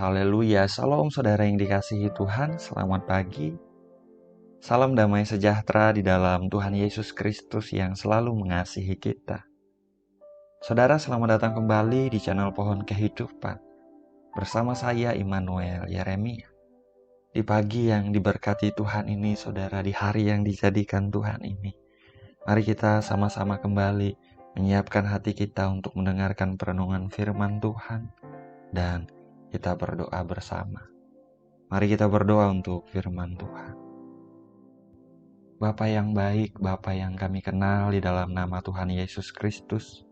Haleluya, Shalom saudara yang dikasihi Tuhan, selamat pagi. Salam damai sejahtera di dalam Tuhan Yesus Kristus yang selalu mengasihi kita. Saudara, selamat datang kembali di channel Pohon Kehidupan. Bersama saya Immanuel Yeremia. Di pagi yang diberkati Tuhan ini, saudara, di hari yang dijadikan Tuhan ini, mari kita sama-sama kembali menyiapkan hati kita untuk mendengarkan perenungan firman Tuhan dan kita berdoa bersama. Mari kita berdoa untuk firman Tuhan. Bapa yang baik, Bapa yang kami kenal di dalam nama Tuhan Yesus Kristus.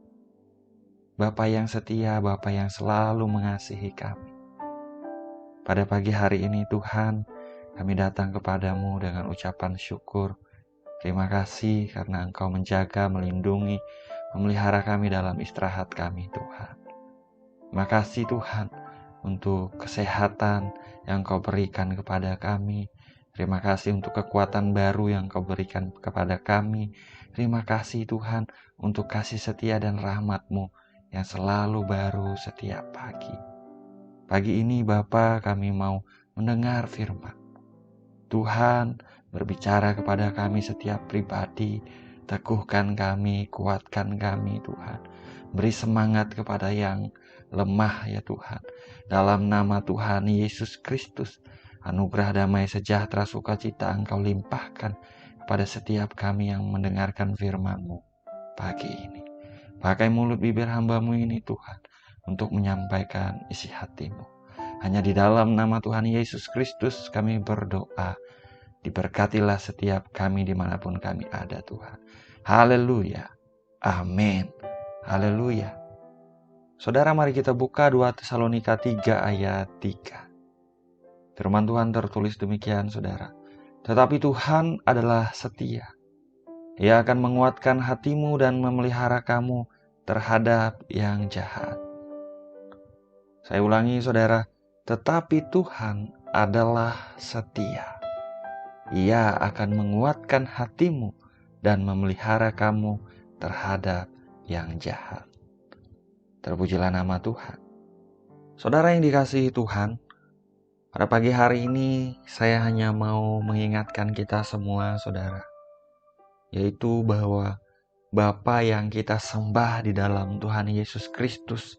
Bapa yang setia, Bapa yang selalu mengasihi kami. Pada pagi hari ini Tuhan, kami datang kepadamu dengan ucapan syukur. Terima kasih karena Engkau menjaga, melindungi, memelihara kami dalam istirahat kami Tuhan. Terima kasih Tuhan untuk kesehatan yang Kau berikan kepada kami. Terima kasih untuk kekuatan baru yang Kau berikan kepada kami. Terima kasih Tuhan untuk kasih setia dan rahmat-Mu yang selalu baru setiap pagi. Pagi ini Bapa, kami mau mendengar firman Tuhan, berbicara kepada kami setiap pribadi. Teguhkan kami, kuatkan kami Tuhan. Beri semangat kepada yang lemah ya Tuhan. Dalam nama Tuhan Yesus Kristus, anugerah damai sejahtera sukacita Engkau limpahkan kepada setiap kami yang mendengarkan firman-Mu pagi ini. Pakai mulut bibir hamba-Mu ini Tuhan, untuk menyampaikan isi hati-Mu. Hanya di dalam nama Tuhan Yesus Kristus kami berdoa. Diberkatilah setiap kami dimanapun kami ada Tuhan. Haleluya. Amin. Haleluya. Saudara, mari kita buka 2 Tesalonika 3 ayat 3. Firman Tuhan tertulis demikian, saudara. Tetapi Tuhan adalah setia. Ia akan menguatkan hatimu dan memelihara kamu terhadap yang jahat. Saya ulangi, saudara. Tetapi Tuhan adalah setia. Ia akan menguatkan hatimu dan memelihara kamu terhadap yang jahat. Terpujilah nama Tuhan. Saudara yang dikasihi Tuhan, pada pagi hari ini saya hanya mau mengingatkan kita semua, saudara, yaitu bahwa Bapa yang kita sembah di dalam Tuhan Yesus Kristus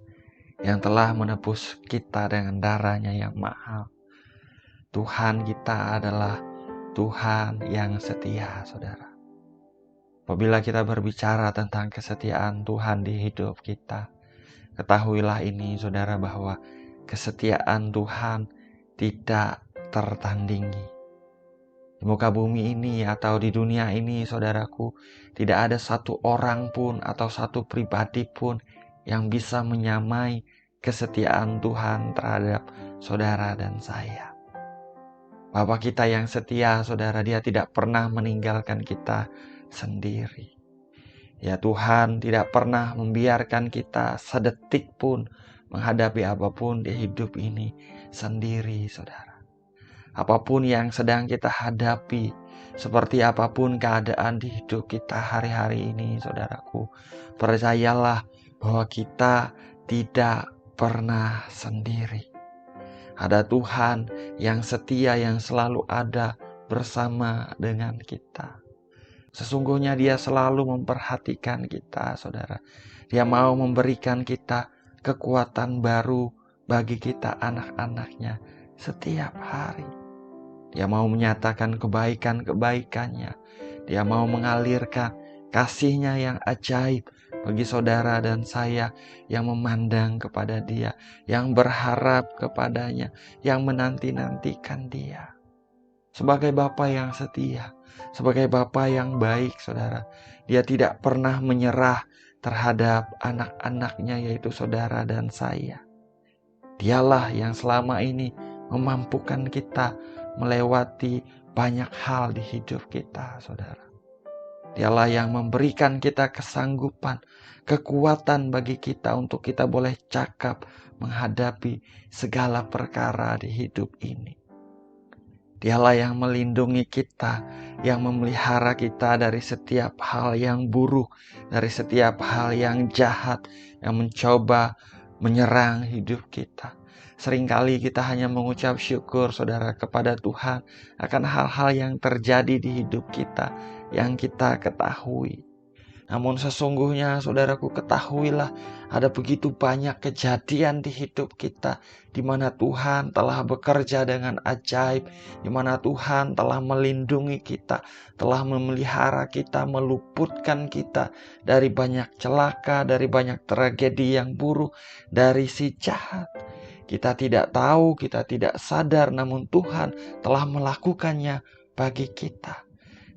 yang telah menebus kita dengan darah-Nya yang mahal. Tuhan kita adalah Tuhan yang setia, saudara. Apabila kita berbicara tentang kesetiaan Tuhan di hidup kita, ketahuilah ini, saudara, bahwa kesetiaan Tuhan tidak tertandingi. Di muka bumi ini atau di dunia ini, saudaraku, tidak ada satu orang pun atau satu pribadi pun yang bisa menyamai kesetiaan Tuhan terhadap saudara dan saya. Bapa kita yang setia, saudara, Dia tidak pernah meninggalkan kita sendiri. Ya Tuhan tidak pernah membiarkan kita sedetik pun menghadapi apapun di hidup ini sendiri, saudara. Apapun yang sedang kita hadapi, seperti apapun keadaan di hidup kita hari-hari ini, saudaraku, percayalah bahwa kita tidak pernah sendiri. Ada Tuhan yang setia yang selalu ada bersama dengan kita. Sesungguhnya Dia selalu memperhatikan kita, saudara. Dia mau memberikan kita kekuatan baru bagi kita anak-anaknya setiap hari. Dia mau menyatakan kebaikan-kebaikannya. Dia mau mengalirkan kasih-Nya yang ajaib bagi saudara dan saya yang memandang kepada Dia, yang berharap kepadanya, yang menanti-nantikan Dia. Sebagai Bapa yang setia, sebagai Bapa yang baik, saudara, Dia tidak pernah menyerah terhadap anak-anaknya, yaitu saudara dan saya. Dialah yang selama ini memampukan kita melewati banyak hal di hidup kita, saudara. Dialah yang memberikan kita kesanggupan, kekuatan bagi kita untuk kita boleh cakap menghadapi segala perkara di hidup ini. Dialah yang melindungi kita, yang memelihara kita dari setiap hal yang buruk, dari setiap hal yang jahat, yang mencoba menyerang hidup kita. Seringkali kita hanya mengucap syukur, saudara, kepada Tuhan akan hal-hal yang terjadi di hidup kita, yang kita ketahui. Namun sesungguhnya, saudaraku, ketahuilah ada begitu banyak kejadian di hidup kita, di mana Tuhan telah bekerja dengan ajaib, di mana Tuhan telah melindungi kita, telah memelihara kita, meluputkan kita dari banyak celaka, dari banyak tragedi yang buruk, dari si jahat. Kita tidak tahu, kita tidak sadar, namun Tuhan telah melakukannya bagi kita.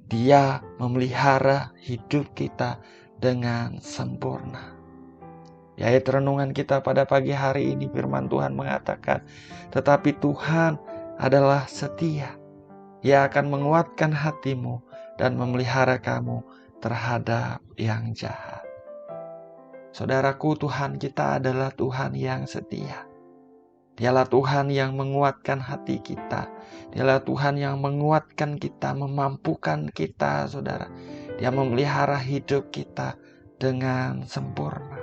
Dia memelihara hidup kita dengan sempurna. Di ayat renungan kita pada pagi hari ini, firman Tuhan mengatakan, tetapi Tuhan adalah setia. Ia akan menguatkan hatimu dan memelihara kamu terhadap yang jahat. Saudaraku, Tuhan kita adalah Tuhan yang setia. Dialah Tuhan yang menguatkan hati kita. Dialah Tuhan yang menguatkan kita, memampukan kita, saudara. Dia memelihara hidup kita dengan sempurna.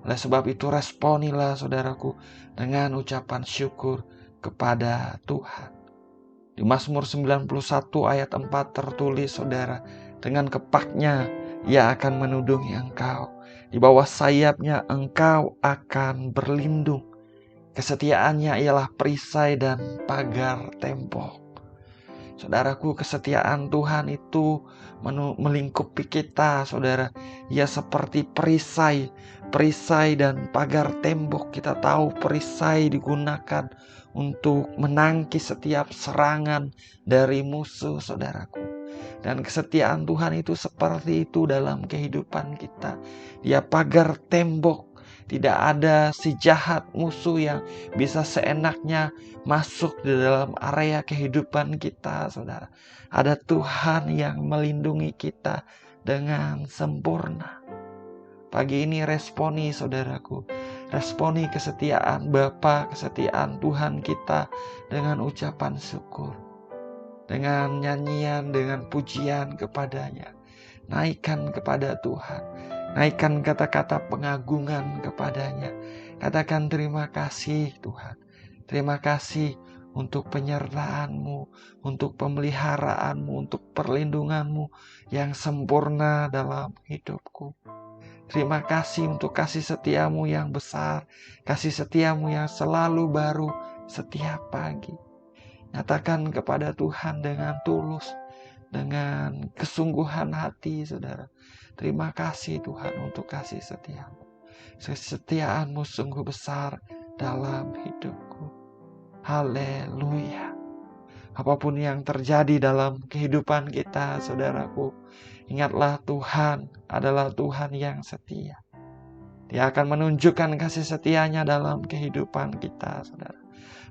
Oleh sebab itu responilah, saudaraku, dengan ucapan syukur kepada Tuhan. Di Mazmur 91 ayat 4 tertulis, saudara, dengan kepaknya Ia akan menudungi engkau. Di bawah sayapnya engkau akan berlindung. Kesetiaannya ialah perisai dan pagar tembok. Saudaraku, kesetiaan Tuhan itu melingkupi kita, saudara. Ia seperti perisai dan pagar tembok. Kita tahu perisai digunakan untuk menangkis setiap serangan dari musuh, saudaraku. Dan kesetiaan Tuhan itu seperti itu dalam kehidupan kita. Dia pagar tembok. Tidak ada si jahat musuh yang bisa seenaknya masuk di dalam area kehidupan kita, saudara. Ada Tuhan yang melindungi kita dengan sempurna. Pagi ini responi, saudaraku. Responi kesetiaan Bapa, kesetiaan Tuhan kita dengan ucapan syukur. Dengan nyanyian, dengan pujian kepadanya. Naikkan kepada Tuhan. Naikkan kata-kata pengagungan kepadanya. Katakan terima kasih Tuhan. Terima kasih untuk penyertaan-Mu, untuk pemeliharaanmu, untuk perlindungan-Mu yang sempurna dalam hidupku. Terima kasih untuk kasih setiamu yang besar, kasih setiamu yang selalu baru setiap pagi. Nyatakan kepada Tuhan dengan tulus, dengan kesungguhan hati, saudara. Terima kasih Tuhan untuk kasih setiamu. Kesetiaanmu sungguh besar dalam hidupku. Haleluya. Apapun yang terjadi dalam kehidupan kita, saudaraku, ingatlah Tuhan adalah Tuhan yang setia. Dia akan menunjukkan kasih setianya dalam kehidupan kita, saudara.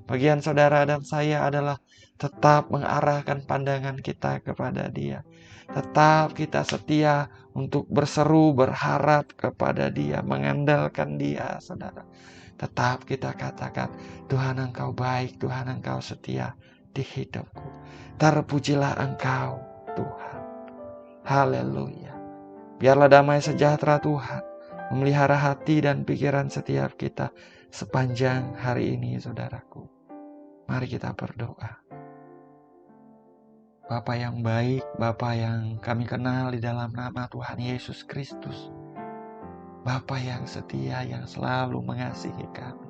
Bagian saudara dan saya adalah tetap mengarahkan pandangan kita kepada Dia. Tetap kita setia untuk berseru, berharap kepada Dia, mengandalkan Dia, saudara. Tetap kita katakan, Tuhan Engkau baik, Tuhan Engkau setia di hidupku. Terpujilah Engkau, Tuhan. Haleluya. Biarlah damai sejahtera Tuhan memelihara hati dan pikiran setiap kita sepanjang hari ini, saudaraku. Mari kita berdoa. Bapa yang baik, Bapa yang kami kenal di dalam nama Tuhan Yesus Kristus. Bapa yang setia, yang selalu mengasihi kami.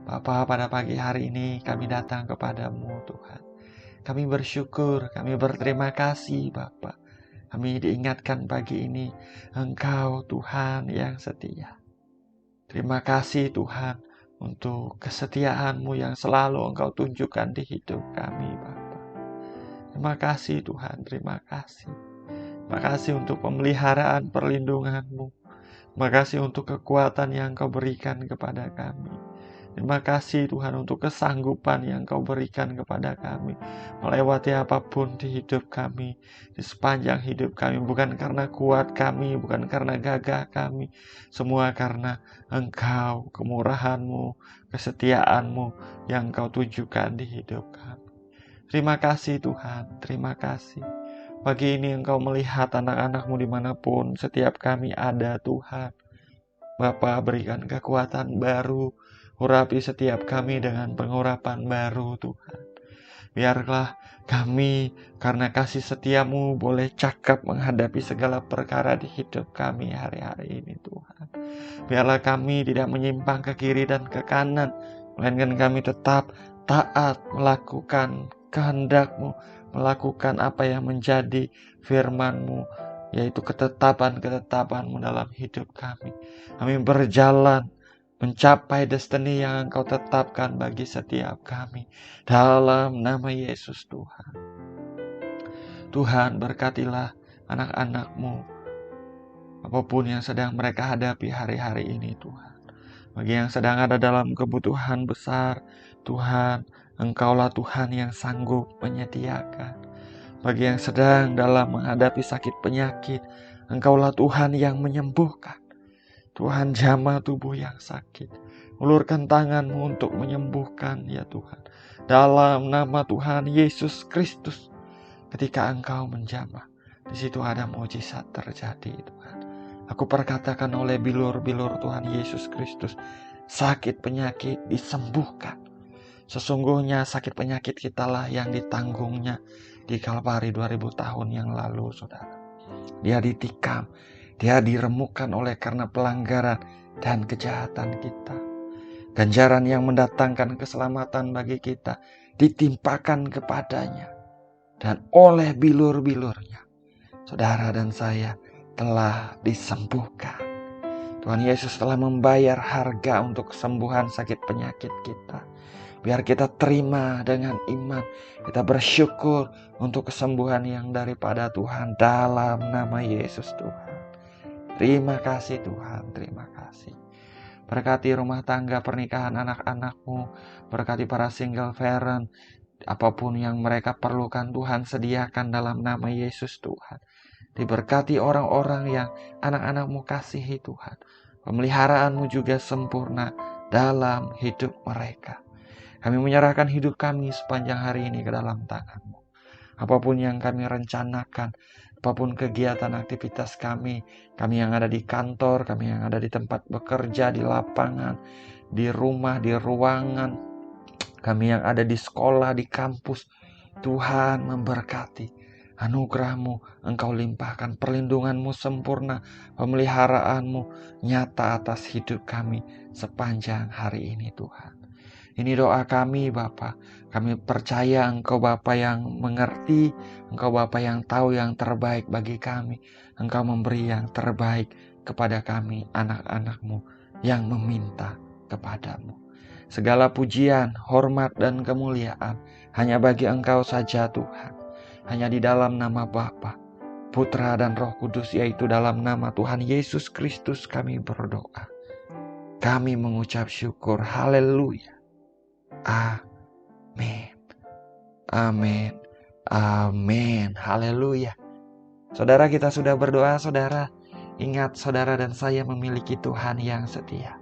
Bapa, pada pagi hari ini kami datang kepadamu, Tuhan. Kami bersyukur, kami berterima kasih, Bapa. Kami diingatkan pagi ini, Engkau Tuhan yang setia. Terima kasih Tuhan untuk kesetiaan-Mu yang selalu Engkau tunjukkan di hidup kami, Bapa. Terima kasih Tuhan, terima kasih. Terima kasih untuk pemeliharaan perlindungan-Mu. Terima kasih untuk kekuatan yang Engkau berikan kepada kami. Terima kasih Tuhan untuk kesanggupan yang Kau berikan kepada kami. Melewati apapun di hidup kami, di sepanjang hidup kami. Bukan karena kuat kami, bukan karena gagah kami. Semua karena Engkau, kemurahan-Mu, kesetiaan-Mu yang Kau tunjukkan di hidup kami. Terima kasih Tuhan, terima kasih. Pagi ini Engkau melihat anak-anak-Mu dimanapun setiap kami ada Tuhan. Bapa, berikan kekuatan baru, Urapi setiap kami dengan pengurapan baru Tuhan. Biarlah kami karena kasih setiamu boleh cakap menghadapi segala perkara di hidup kami hari-hari ini Tuhan. Biarlah kami tidak menyimpang ke kiri dan ke kanan, melainkan kami tetap taat melakukan kehendak-Mu, melakukan apa yang menjadi firman-Mu, yaitu ketetapan-ketetapan-Mu dalam hidup kami. Kami berjalan mencapai destiny yang Engkau tetapkan bagi setiap kami. Dalam nama Yesus Tuhan. Tuhan berkatilah anak-anak-Mu, apapun yang sedang mereka hadapi hari-hari ini Tuhan. Bagi yang sedang ada dalam kebutuhan besar, Tuhan, Engkaulah Tuhan yang sanggup menyediakan. Bagi yang sedang dalam menghadapi sakit penyakit, Engkaulah Tuhan yang menyembuhkan. Tuhan, jamah tubuh yang sakit. Ulurkan tangan-Mu untuk menyembuhkan ya Tuhan. Dalam nama Tuhan Yesus Kristus. Ketika Engkau menjamah, di situ ada mukjizat terjadi Tuhan. Aku perkatakan oleh bilur-bilur Tuhan Yesus Kristus, sakit penyakit disembuhkan. Sesungguhnya sakit penyakit kitalah yang ditanggungnya di Kalvari 2000 tahun yang lalu saudara. Dia ditikam, dia diremukkan oleh karena pelanggaran dan kejahatan kita. Ganjaran yang mendatangkan keselamatan bagi kita ditimpakan kepadanya. Dan oleh bilur-bilurnya, saudara dan saya telah disembuhkan. Tuhan Yesus telah membayar harga untuk kesembuhan sakit penyakit kita. Biar kita terima dengan iman. Kita bersyukur untuk kesembuhan yang daripada Tuhan dalam nama Yesus Tuhan. Terima kasih Tuhan, terima kasih. Berkati rumah tangga pernikahan anak-anak-Mu. Berkati para single parent. Apapun yang mereka perlukan Tuhan sediakan dalam nama Yesus Tuhan. Diberkati orang-orang yang anak-anak-Mu kasihi Tuhan. Pemeliharaanmu juga sempurna dalam hidup mereka. Kami menyerahkan hidup kami sepanjang hari ini ke dalam tangan-Mu. Apapun yang kami rencanakan, apapun kegiatan aktivitas kami yang ada di kantor, kami yang ada di tempat bekerja, di lapangan, di rumah, di ruangan, kami yang ada di sekolah, di kampus, Tuhan memberkati. Anugerah-Mu Engkau limpahkan, perlindungan-Mu sempurna, pemeliharaanmu nyata atas hidup kami sepanjang hari ini Tuhan. Ini doa kami Bapa. Kami percaya Engkau Bapa yang mengerti, Engkau Bapa yang tahu yang terbaik bagi kami. Engkau memberi yang terbaik kepada kami, anak-anak-Mu yang meminta kepadamu. Segala pujian, hormat, dan kemuliaan hanya bagi Engkau saja Tuhan. Hanya di dalam nama Bapa, Putra, dan Roh Kudus, yaitu dalam nama Tuhan Yesus Kristus kami berdoa. Kami mengucap syukur. Haleluya. Amin. Amin. Amin. Haleluya. Saudara, kita sudah berdoa, saudara. Ingat, saudara dan saya memiliki Tuhan yang setia.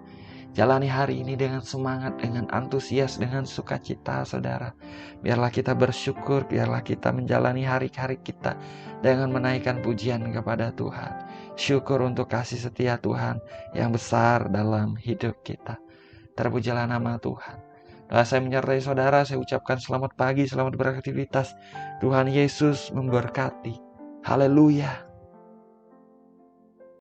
Jalani hari ini dengan semangat, dengan antusias, dengan sukacita, saudara. Biarlah kita bersyukur, biarlah kita menjalani hari-hari kita dengan menaikkan pujian kepada Tuhan. Syukur untuk kasih setia Tuhan yang besar dalam hidup kita. Terpujilah nama Tuhan. Saya menyertai saudara, saya ucapkan selamat pagi, selamat beraktivitas. Tuhan Yesus memberkati. Haleluya.